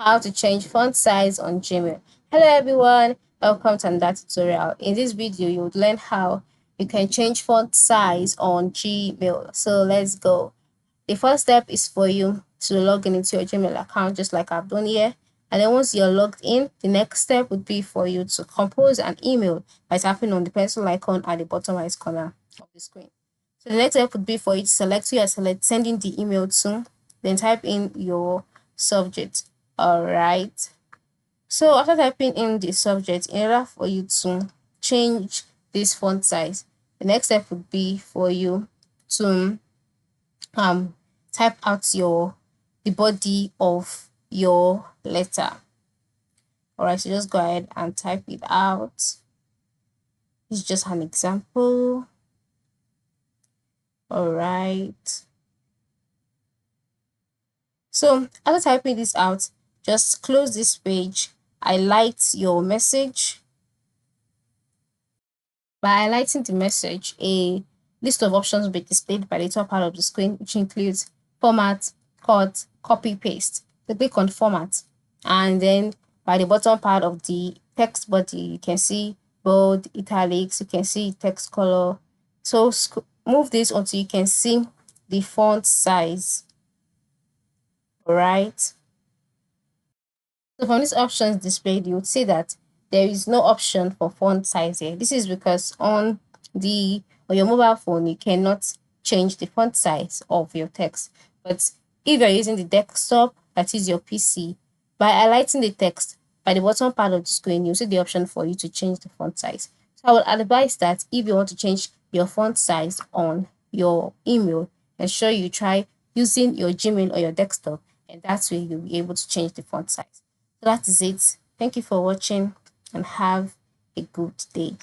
how to change font size on Gmail. Hello everyone, welcome to another tutorial. In this video, you would learn how you can change font size on Gmail. So let's go. The first step is for you to log in into your Gmail account just like I've done here. And then once you're logged in, the next step would be for you to compose an email by tapping on the pencil icon at the bottom right corner of the screen. So the next step would be for you to select who you're sending the email to, then type in your subject. All right. So after typing in the subject, in order for you to change this font size, the next step would be for you to type out the body of your letter. All right, so just go ahead and type it out. It's just an example. All right. So after typing this out, just close this page, highlight your message. By highlighting the message, a list of options will be displayed by the top part of the screen, which includes format, cut, copy, paste. So click on format, and then by the bottom part of the text body, you can see bold, italics, you can see text color. So move this until you can see the font size. All right. So from these options displayed, you would see that there is no option for font size here. This is because on your mobile phone, you cannot change the font size of your text. But if you're using the desktop, that is your PC, by highlighting the text by the bottom part of the screen, you'll see the option for you to change the font size. So I would advise that if you want to change your font size on your email, ensure you try using your Gmail or your desktop, and that's where you'll be able to change the font size. So that is it. Thank you for watching and have a good day.